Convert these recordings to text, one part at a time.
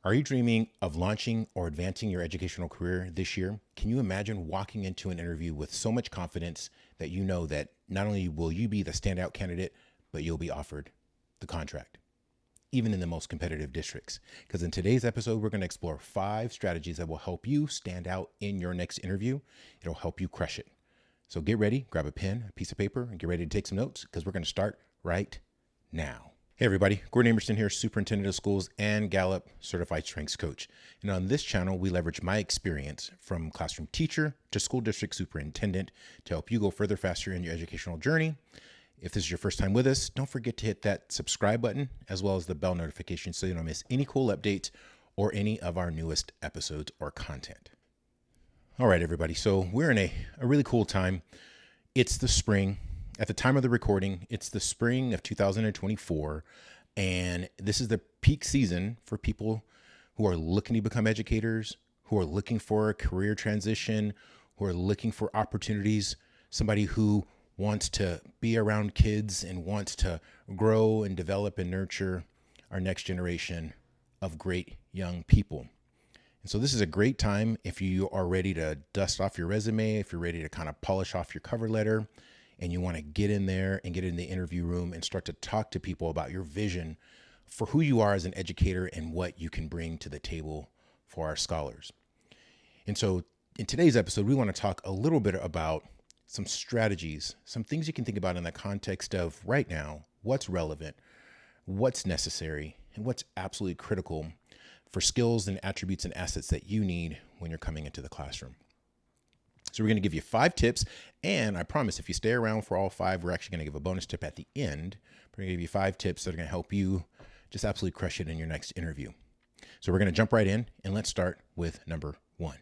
Are you dreaming of launching or advancing your educational career this year? Can you imagine walking into an interview with so much confidence that you know that not only will you be the standout candidate, but you'll be offered the contract, even in the most competitive districts? Because in today's episode, we're going to explore 5 strategies that will help you stand out in your next interview. It'll help you crush it. So get ready, grab a pen, a piece of paper, and get ready to take some notes because we're going to start right now. Hey everybody, Gordon Amerson here, Superintendent of Schools and Gallup Certified Strengths Coach. And on this channel, we leverage my experience from classroom teacher to school district superintendent to help you go further faster in your educational journey. If this is your first time with us, don't forget to hit that subscribe button as well as the bell notification so you don't miss any cool updates or any of our newest episodes or content. All right, everybody. So we're in a really cool time. It's the spring. At the time of the recording, it's the spring of 2024, and this is the peak season for people who are looking to become educators, who are looking for a career transition, who are looking for opportunities, somebody who wants to be around kids and wants to grow and develop and nurture our next generation of great young people. And so this is a great time if you are ready to dust off your resume, if you're ready to kind of polish off your cover letter, and you want to get in there and get in the interview room and start to talk to people about your vision for who you are as an educator and what you can bring to the table for our scholars. And so in today's episode, we want to talk a little bit about some strategies, some things you can think about in the context of right now, what's relevant, what's necessary, and what's absolutely critical for skills and attributes and assets that you need when you're coming into the classroom. So we're going to give you 5 tips, and I promise if you stay around for all 5, we're actually going to give a bonus tip at the end. We're going to give you 5 tips that are going to help you just absolutely crush it in your next interview. So we're going to jump right in, and let's start with number 1.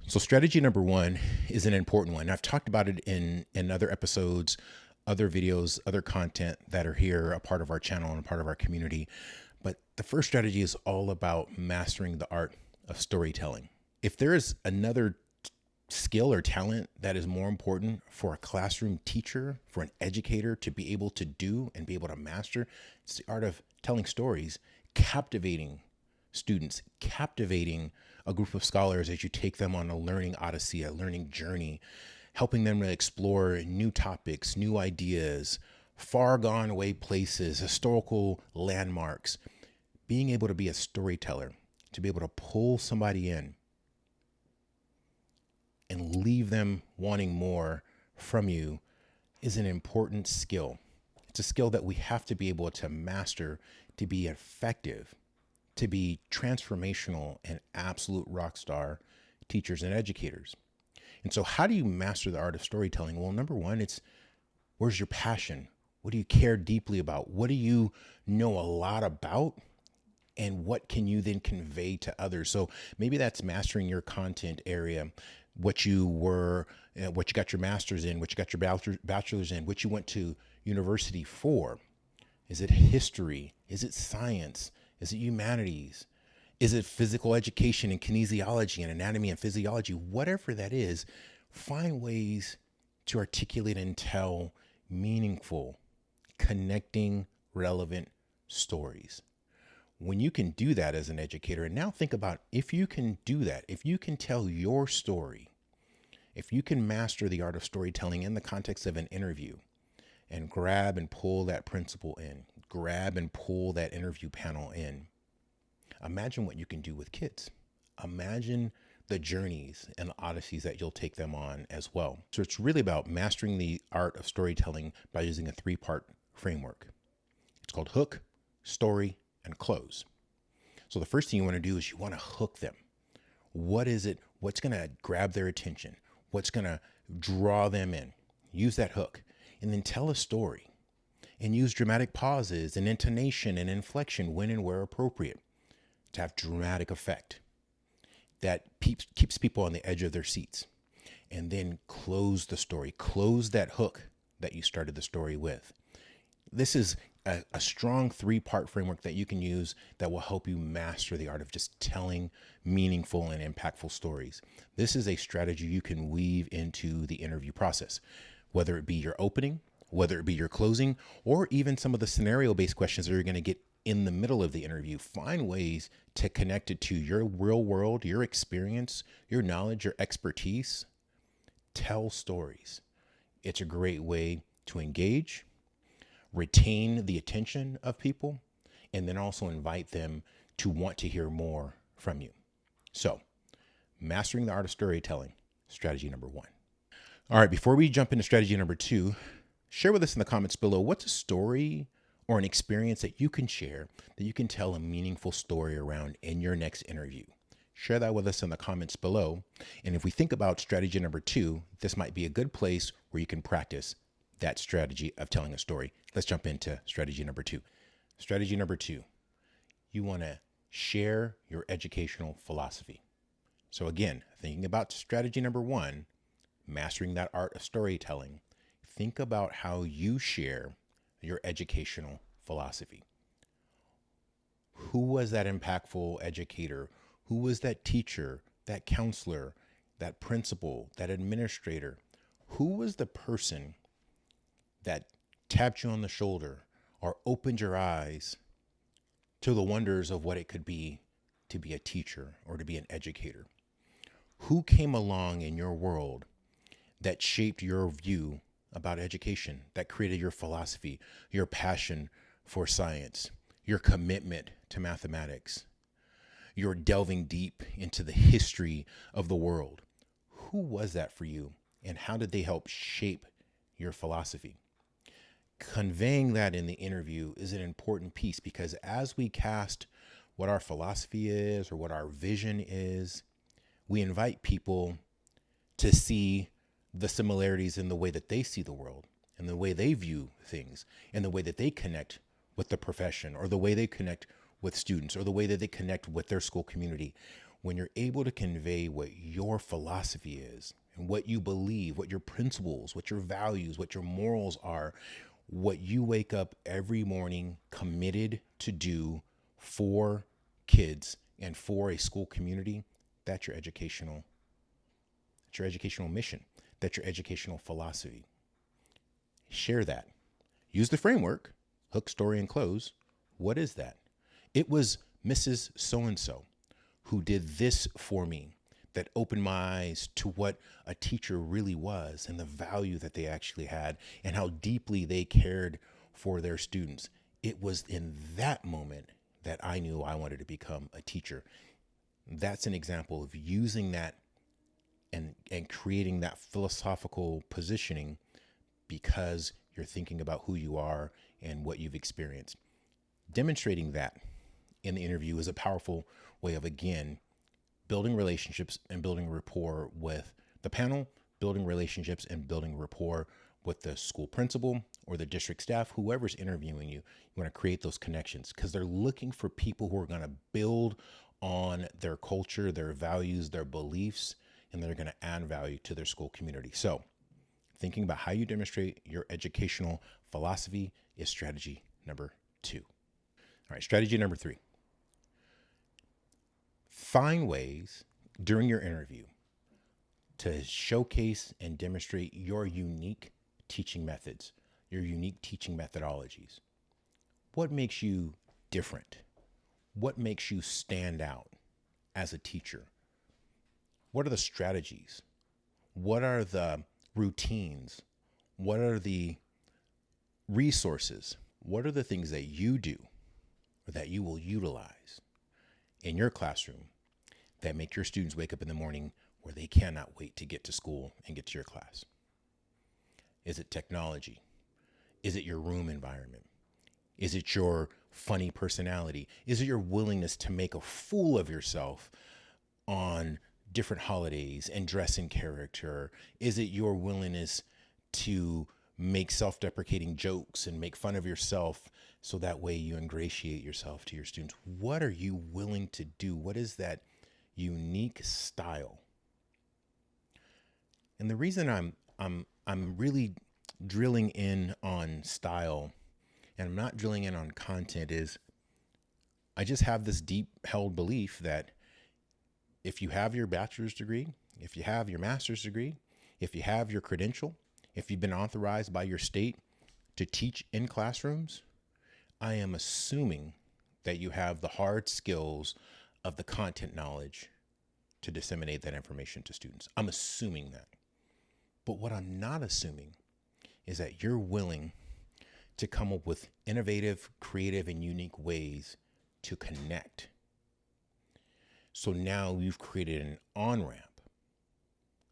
So strategy number 1 is an important one. I've talked about it in other episodes, other videos, other content that are here, a part of our channel and a part of our community. But the first strategy is all about mastering the art of storytelling. If there is another skill or talent that is more important for a classroom teacher, for an educator to be able to do and be able to master, it's the art of telling stories, captivating students, captivating a group of scholars as you take them on a learning odyssey, a learning journey, helping them to explore new topics, new ideas, far gone away places, historical landmarks. Being able to be a storyteller, to be able to pull somebody in and leave them wanting more from you is an important skill. It's a skill that we have to be able to master to be effective, to be transformational and absolute rock star teachers and educators. And so how do you master the art of storytelling? Well, number 1, it's where's your passion? What do you care deeply about? What do you know a lot about? And what can you then convey to others? So maybe that's mastering your content area, what you got your master's in, what you got your bachelor's in, what you went to university for. Is it history? Is it science? Is it humanities? Is it physical education and kinesiology and anatomy and physiology? Whatever that is, find ways to articulate and tell meaningful, connecting, relevant stories. When you can do that as an educator, and now think about if you can do that, if you can tell your story, if you can master the art of storytelling in the context of an interview and grab and pull that principal in, grab and pull that interview panel in, imagine what you can do with kids. Imagine the journeys and odysseys that you'll take them on as well. So it's really about mastering the art of storytelling by using a 3-part framework. It's called hook, story, and close. So the first thing you want to do is you want to hook them. What is it? What's going to grab their attention? What's going to draw them in? Use that hook and then tell a story and use dramatic pauses and intonation and inflection when and where appropriate to have dramatic effect that keeps people on the edge of their seats. And then close the story, close that hook that you started the story with. This is a strong 3-part framework that you can use that will help you master the art of just telling meaningful and impactful stories. This is a strategy you can weave into the interview process, whether it be your opening, whether it be your closing, or even some of the scenario-based questions that you're going to get in the middle of the interview, find ways to connect it to your real world, your experience, your knowledge, your expertise. Tell stories. It's a great way to engage, retain the attention of people, and then also invite them to want to hear more from you. So, mastering the art of storytelling, strategy number 1. All right, before we jump into strategy number 2, share with us in the comments below, what's a story or an experience that you can share that you can tell a meaningful story around in your next interview? Share that with us in the comments below. And if we think about strategy number 2, this might be a good place where you can practice that strategy of telling a story. Let's jump into strategy number 2. Strategy number 2, you want to share your educational philosophy. So again, thinking about strategy number 1, mastering that art of storytelling, think about how you share your educational philosophy. Who was that impactful educator? Who was that teacher, that counselor, that principal, that administrator? Who was the person that tapped you on the shoulder or opened your eyes to the wonders of what it could be to be a teacher or to be an educator? Who came along in your world that shaped your view about education, that created your philosophy, your passion for science, your commitment to mathematics, your delving deep into the history of the world? Who was that for you, and how did they help shape your philosophy? Conveying that in the interview is an important piece, because as we cast what our philosophy is or what our vision is, we invite people to see the similarities in the way that they see the world and the way they view things and the way that they connect with the profession or the way they connect with students or the way that they connect with their school community. When you're able to convey what your philosophy is and what you believe, what your principles, what your values, what your morals are, what you wake up every morning committed to do for kids and for a school community, that's your educational mission. That's your educational philosophy. Share that. Use the framework, hook, story, and close. What is that? It was Mrs. So-and-so who did this for me that opened my eyes to what a teacher really was and the value that they actually had and how deeply they cared for their students. It was in that moment that I knew I wanted to become a teacher. That's an example of using that and creating that philosophical positioning because you're thinking about who you are and what you've experienced. Demonstrating that in the interview is a powerful way of, again, building relationships and building rapport with the panel, building relationships and building rapport with the school principal or the district staff, whoever's interviewing you. You want to create those connections because they're looking for people who are going to build on their culture, their values, their beliefs, and they're going to add value to their school community. So thinking about how you demonstrate your educational philosophy is strategy number 2. All right, strategy number 3. Find ways during your interview to showcase and demonstrate your unique teaching methods, your unique teaching methodologies. What makes you different? What makes you stand out as a teacher? What are the strategies? What are the routines? What are the resources? What are the things that you do or that you will utilize in your classroom that make your students wake up in the morning where they cannot wait to get to school and get to your class? Is it technology? Is it your room environment? Is it your funny personality? Is it your willingness to make a fool of yourself on different holidays and dress in character? Is it your willingness to make self-deprecating jokes and make fun of yourself so that way you ingratiate yourself to your students? What are you willing to do? What is that unique style? And the reason I'm really drilling in on style and I'm not drilling in on content is I just have this deep held belief that if you have your bachelor's degree, if you have your master's degree, if you have your credential, if you've been authorized by your state to teach in classrooms, I am assuming that you have the hard skills of the content knowledge to disseminate that information to students. I'm assuming that. But what I'm not assuming is that you're willing to come up with innovative, creative, and unique ways to connect. So now you've created an on-ramp,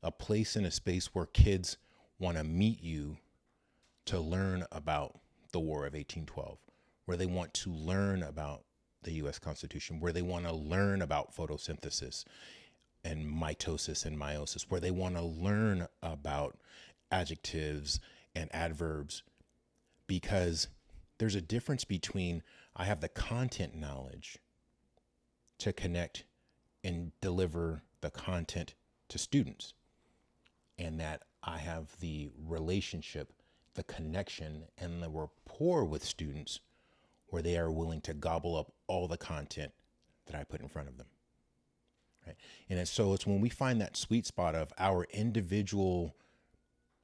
a place and a space where kids want to meet you to learn about the War of 1812, where they want to learn about the U.S. Constitution, where they want to learn about photosynthesis and mitosis and meiosis, where they want to learn about adjectives and adverbs, because there's a difference between I have the content knowledge to connect and deliver the content to students, and that I have the relationship, the connection, and the rapport with students where they are willing to gobble up all the content that I put in front of them. Right? And so it's when we find that sweet spot of our individual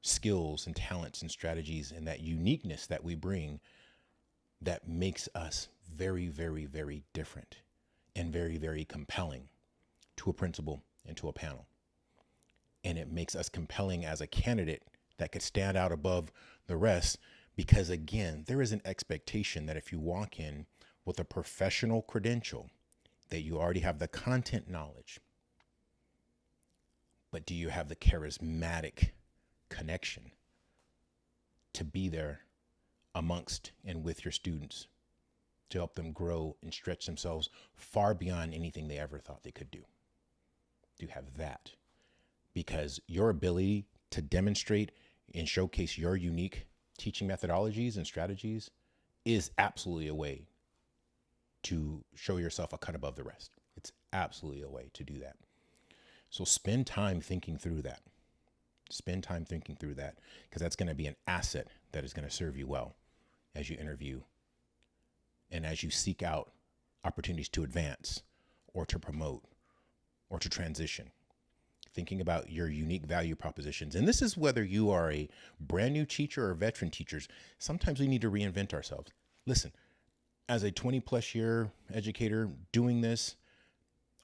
skills and talents and strategies and that uniqueness that we bring that makes us very, very, very different and very, very compelling to a principal and to a panel. And it makes us compelling as a candidate that could stand out above the rest, because again, there is an expectation that if you walk in with a professional credential, that you already have the content knowledge, but do you have the charismatic connection to be there amongst and with your students to help them grow and stretch themselves far beyond anything they ever thought they could do? Do you have that? Because your ability to demonstrate and showcase your unique teaching methodologies and strategies is absolutely a way to show yourself a cut above the rest. It's absolutely a way to do that. So spend time thinking through that. Spend time thinking through that, because that's going to be an asset that is going to serve you well as you interview and as you seek out opportunities to advance or to promote or to transition. Thinking about your unique value propositions. And this is whether you are a brand new teacher or veteran teachers. Sometimes we need to reinvent ourselves. Listen, as a 20 plus year educator doing this,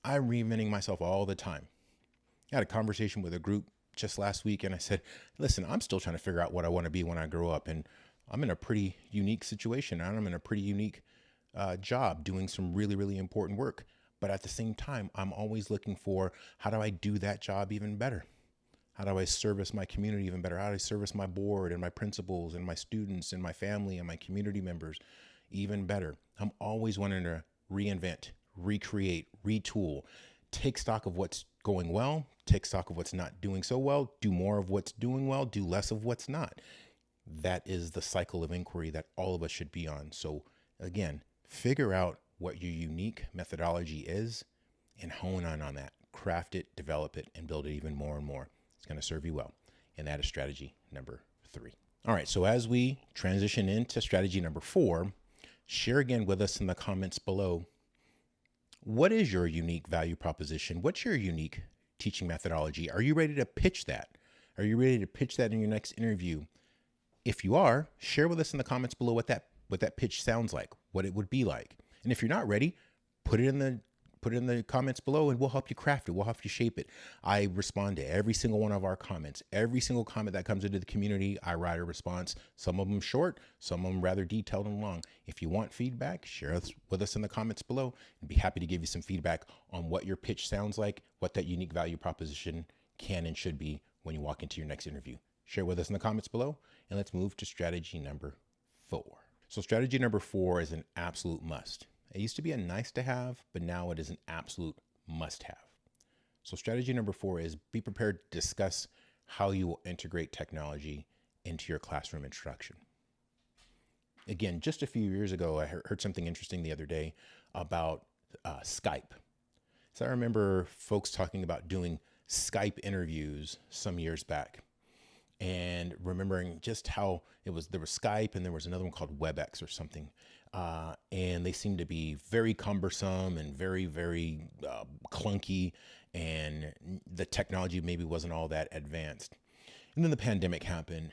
I'm reinventing myself all the time. I had a conversation with a group just last week and I said, listen, I'm still trying to figure out what I want to be when I grow up. And I'm in a pretty unique situation. I'm in a pretty unique job doing some really, really important work. But at the same time, I'm always looking for, how do I do that job even better? How do I service my community even better? How do I service my board and my principals and my students and my family and my community members even better? I'm always wanting to reinvent, recreate, retool, take stock of what's going well, take stock of what's not doing so well, do more of what's doing well, do less of what's not. That is the cycle of inquiry that all of us should be on. So again, figure out what your unique methodology is and hone on that. Craft it, develop it, and build it even more and more. It's going to serve you well. And that is strategy number 3. All right, so as we transition into strategy number 4, share again with us in the comments below, what is your unique value proposition? What's your unique teaching methodology? Are you ready to pitch that? Are you ready to pitch that in your next interview? If you are, share with us in the comments below what that pitch sounds like, what it would be like. And if you're not ready, put it in the comments below and we'll help you craft it. We'll help you shape it. I respond to every single one of our comments. Every single comment that comes into the community, I write a response. Some of them short, some of them rather detailed and long. If you want feedback, share with us in the comments below and be happy to give you some feedback on what your pitch sounds like, what that unique value proposition can and should be when you walk into your next interview. Share with us in the comments below, and let's move to strategy number 4. So strategy number 4 is an absolute must. It used to be a nice to have, but now it is an absolute must have. So strategy number 4 is be prepared to discuss how you will integrate technology into your classroom instruction. Again, just a few years ago, I heard something interesting the other day about Skype. So I remember folks talking about doing Skype interviews some years back, and remembering just how there was Skype and there was another one called WebEx or something. And they seemed to be very cumbersome and very, very clunky, and the technology maybe wasn't all that advanced. And then the pandemic happened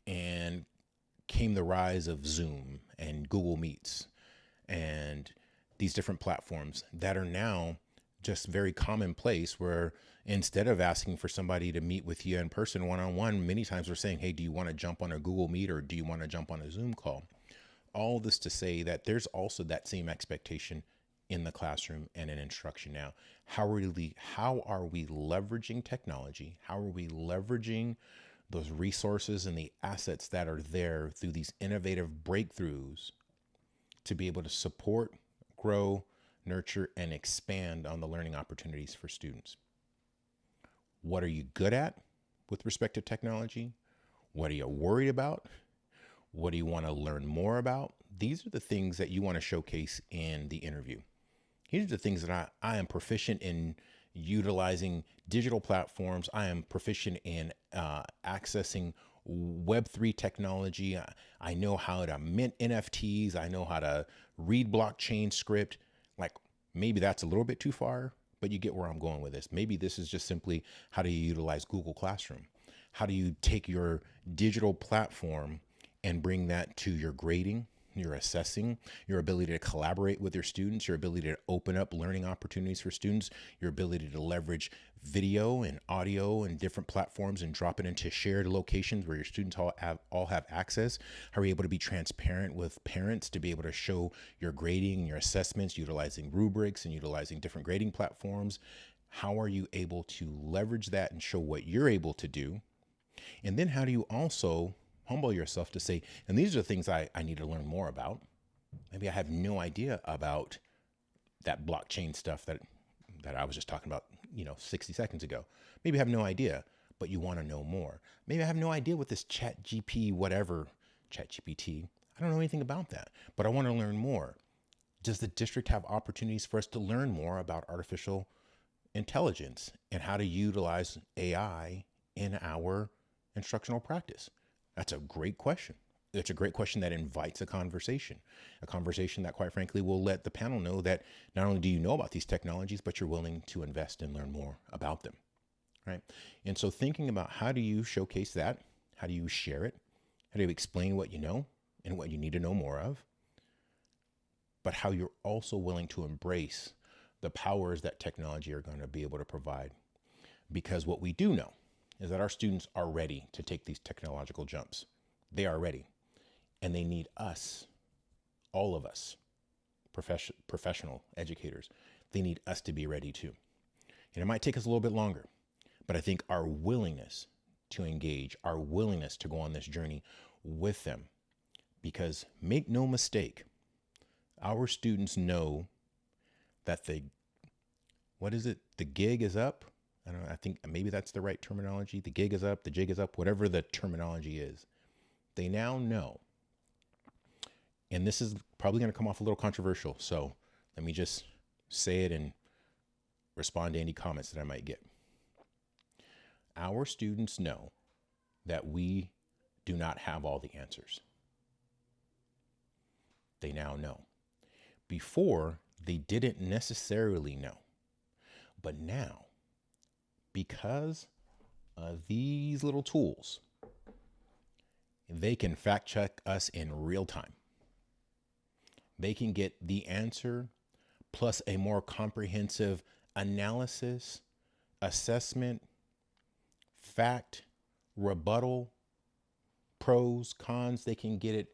and came the rise of Zoom and Google Meets and these different platforms that are now just very commonplace, where instead of asking for somebody to meet with you in person one-on-one, many times we're saying, hey, do you want to jump on a Google Meet or do you want to jump on a Zoom call? All this to say that there's also that same expectation in the classroom and in instruction now. How are we leveraging technology? How are we leveraging those resources and the assets that are there through these innovative breakthroughs to be able to support, grow, nurture, and expand on the learning opportunities for students? What are you good at with respect to technology? What are you worried about? What do you want to learn more about? These are the things that you want to showcase in the interview. These are the things that I am proficient in utilizing digital platforms. I am proficient in accessing Web3 technology. I know how to mint NFTs. I know how to read blockchain script. Like, maybe that's a little bit too far, but you get where I'm going with this. Maybe this is just simply, how do you utilize Google Classroom? How do you take your digital platform and bring that to your grading, your assessing, your ability to collaborate with your students, your ability to open up learning opportunities for students, your ability to leverage video and audio and different platforms and drop it into shared locations where your students all have access? How are you able to be transparent with parents to be able to show your grading and your assessments utilizing rubrics and utilizing different grading platforms? How are you able to leverage that and show what you're able to do? And then how do you also humble yourself to say, and these are the things I need to learn more about. Maybe I have no idea about that blockchain stuff that I was just talking about, 60 seconds ago. Maybe I have no idea, but you want to know more. Maybe I have no idea what this ChatGPT, I don't know anything about that, but I want to learn more. Does the district have opportunities for us to learn more about artificial intelligence and how to utilize AI in our instructional practice? That's a great question. It's a great question that invites a conversation that, quite frankly, will let the panel know that not only do you know about these technologies, but you're willing to invest and learn more about them, right? And so thinking about, how do you showcase that? How do you share it? How do you explain what you know and what you need to know more of? But how you're also willing to embrace the powers that technology are going to be able to provide. Because what we do know is that our students are ready to take these technological jumps. They are ready. And they need us, all of us, professional educators. They need us to be ready too. And it might take us a little bit longer, but I think our willingness to engage, our willingness to go on this journey with them, because make no mistake, our students know that the gig is up. I think maybe that's the right terminology. The gig is up, the jig is up, whatever the terminology is. They now know. And this is probably going to come off a little controversial, so let me just say it and respond to any comments that I might get. Our students know that we do not have all the answers. They now know. Before, they didn't necessarily know. But now, because of these little tools, they can fact check us in real time. They can get the answer plus a more comprehensive analysis, assessment, fact, rebuttal, pros, cons. They can get it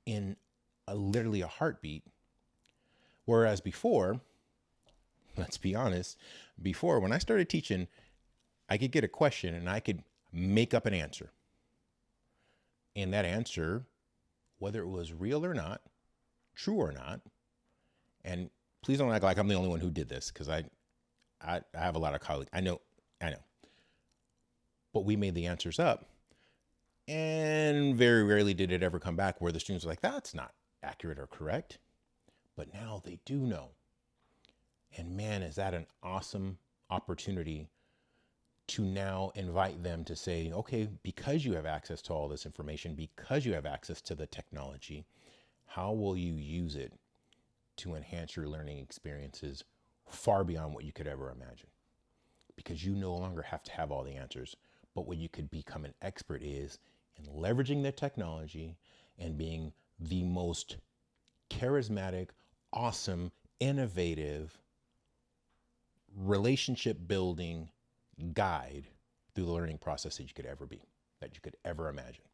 in literally a heartbeat. Whereas before, let's be honest, before when I started teaching, I could get a question and I could make up an answer. And that answer, whether it was real or not, true or not, and please don't act like I'm the only one who did this, because I have a lot of colleagues. I know. But we made the answers up, and very rarely did it ever come back where the students were like, that's not accurate or correct. But now they do know. And man, is that an awesome opportunity to now invite them to say, okay, because you have access to all this information, because you have access to the technology, how will you use it to enhance your learning experiences far beyond what you could ever imagine? Because you no longer have to have all the answers, but what you could become an expert is in leveraging the technology and being the most charismatic, awesome, innovative, relationship building guide through the learning process that you could ever be, that you could ever imagine.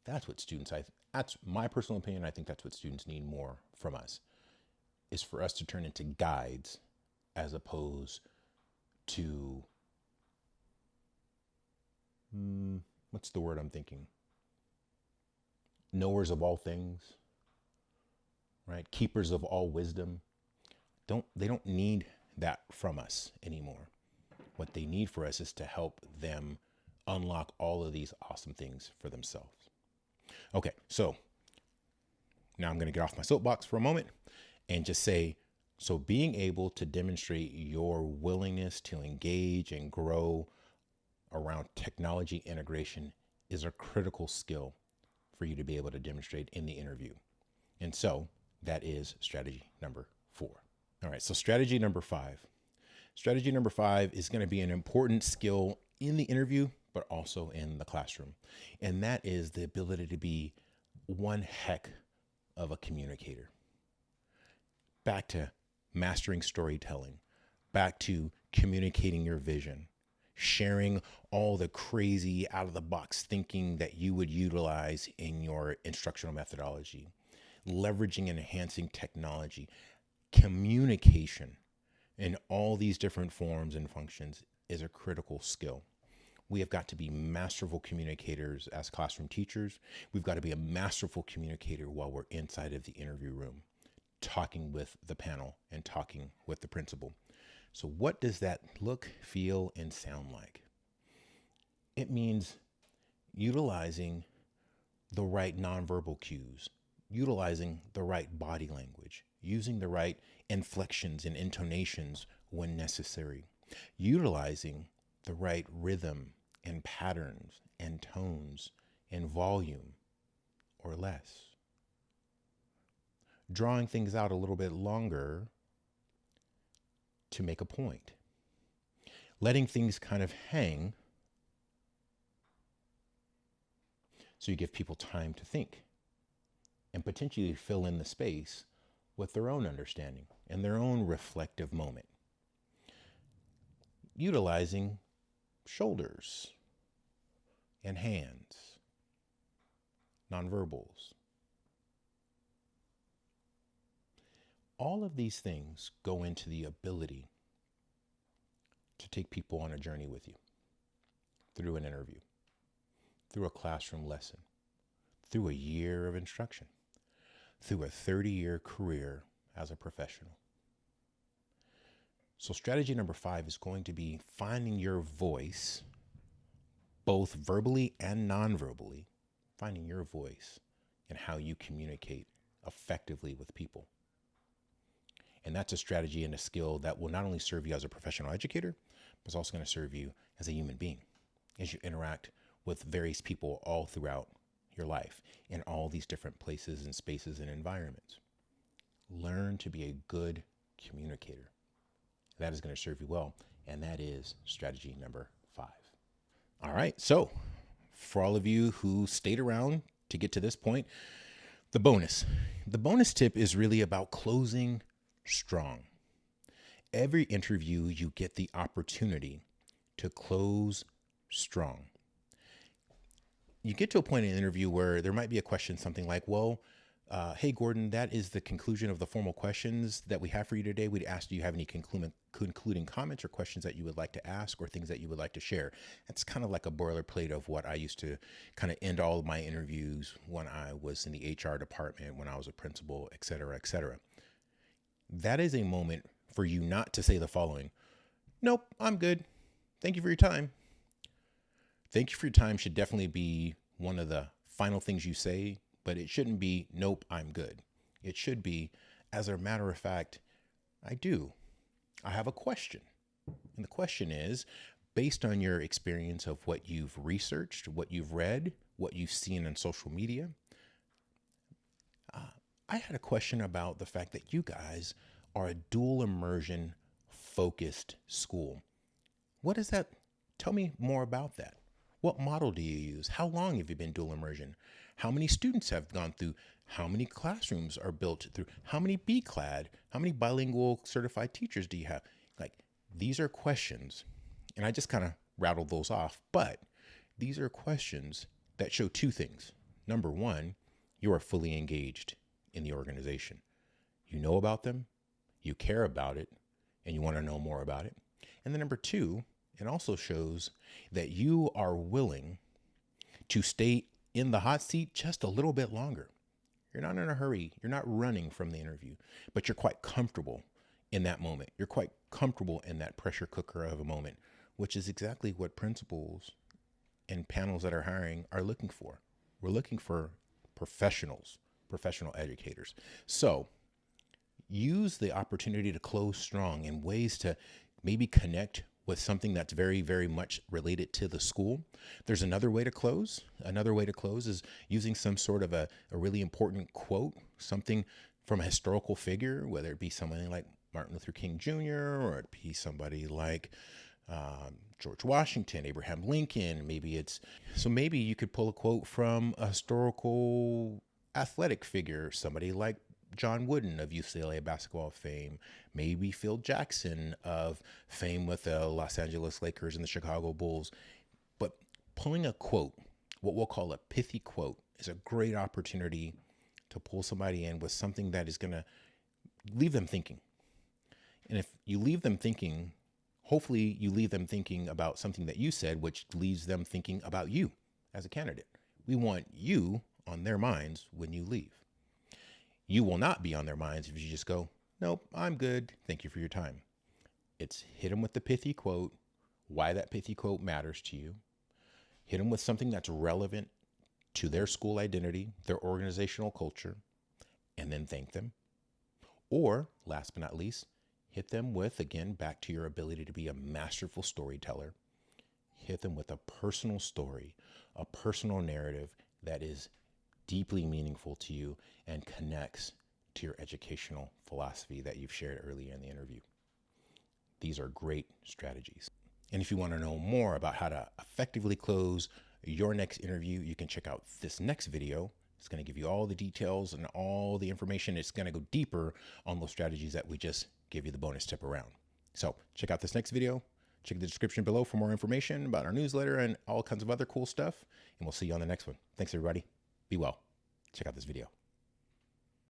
That's what students, that's my personal opinion. I think that's what students need more from us, is for us to turn into guides as opposed to, what's the word I'm thinking? Knowers of all things, right? Keepers of all wisdom. They don't need that from us anymore. What they need for us is to help them unlock all of these awesome things for themselves. Okay, so now I'm going to get off my soapbox for a moment and just say, so being able to demonstrate your willingness to engage and grow around technology integration is a critical skill for you to be able to demonstrate in the interview. And so that is strategy number 4. All right, so strategy number 5. Strategy number 5 is going to be an important skill in the interview, but also in the classroom. And that is the ability to be one heck of a communicator. Back to mastering storytelling, back to communicating your vision, sharing all the crazy out of the box thinking that you would utilize in your instructional methodology, leveraging and enhancing technology, communication in all these different forms and functions is a critical skill. We have got to be masterful communicators as classroom teachers. We've got to be a masterful communicator while we're inside of the interview room, talking with the panel and talking with the principal. So what does that look, feel, and sound like? It means utilizing the right nonverbal cues, utilizing the right body language, using the right inflections and intonations when necessary, utilizing the right rhythm and patterns and tones and volume or less, drawing things out a little bit longer to make a point, letting things kind of hang so you give people time to think and potentially fill in the space with their own understanding and their own reflective moment. Utilizing shoulders and hands, nonverbals. All of these things go into the ability to take people on a journey with you through an interview, through a classroom lesson, through a year of instruction, through a 30-year career as a professional. So strategy number 5 is going to be finding your voice, both verbally and non-verbally, finding your voice in how you communicate effectively with people. And that's a strategy and a skill that will not only serve you as a professional educator, but it's also going to serve you as a human being as you interact with various people all throughout your life in all these different places and spaces and environments. Learn to be a good communicator. That is going to serve you well. And that is strategy number 5. All right. So for all of you who stayed around to get to this point, the bonus tip is really about closing strong. Every interview, you get the opportunity to close strong. You get to a point in an interview where there might be a question, something like, well, hey, Gordon, that is the conclusion of the formal questions that we have for you today. We'd ask, do you have any concluding comments or questions that you would like to ask or things that you would like to share? That's kind of like a boilerplate of what I used to kind of end all of my interviews when I was in the HR department, when I was a principal, et cetera, et cetera. That is a moment for you not to say the following: nope, I'm good. Thank you for your time. Thank you for your time should definitely be one of the final things you say, but it shouldn't be, nope, I'm good. It should be, as a matter of fact, I have a question. And the question is, based on your experience of what you've researched, what you've read, what you've seen on social media, I had a question about the fact that you guys are a dual immersion focused school. What is that? Tell me more about that. What model do you use? How long have you been dual immersion? How many students have gone through? How many classrooms are built through? How many B-clad? How many bilingual certified teachers do you have? Like, these are questions, and I just kind of rattled those off, but these are questions that show two things. Number one, you are fully engaged in the organization. You know about them, you care about it, and you want to know more about it. And then number two, it also shows that you are willing to stay in the hot seat just a little bit longer. You're not in a hurry. You're not running from the interview, but you're quite comfortable in that moment. You're quite comfortable in that pressure cooker of a moment, which is exactly what principals and panels that are hiring are looking for. We're looking for professionals, professional educators. So use the opportunity to close strong in ways to maybe connect with something that's very, very much related to the school. There's another way to close. Another way to close is using some sort of a really important quote, something from a historical figure, whether it be somebody like Martin Luther King Jr. or it be somebody like George Washington, Abraham Lincoln. Maybe you could pull a quote from a historical athletic figure, somebody like John Wooden of UCLA basketball fame, maybe Phil Jackson of fame with the Los Angeles Lakers and the Chicago Bulls. But pulling a quote, what we'll call a pithy quote, is a great opportunity to pull somebody in with something that is going to leave them thinking. And if you leave them thinking, hopefully you leave them thinking about something that you said, which leaves them thinking about you as a candidate. We want you on their minds when you leave. You will not be on their minds if you just go, nope, I'm good. Thank you for your time. It's hit them with the pithy quote, why that pithy quote matters to you. Hit them with something that's relevant to their school identity, their organizational culture, and then thank them. Or last but not least, hit them with, again, back to your ability to be a masterful storyteller. Hit them with a personal story, a personal narrative that is deeply meaningful to you and connects to your educational philosophy that you've shared earlier in the interview. These are great strategies. And if you want to know more about how to effectively close your next interview, you can check out this next video. It's going to give you all the details and all the information. It's going to go deeper on those strategies that we just gave you the bonus tip around. So check out this next video. Check the description below for more information about our newsletter and all kinds of other cool stuff. And we'll see you on the next one. Thanks, everybody. Be well. Check out this video.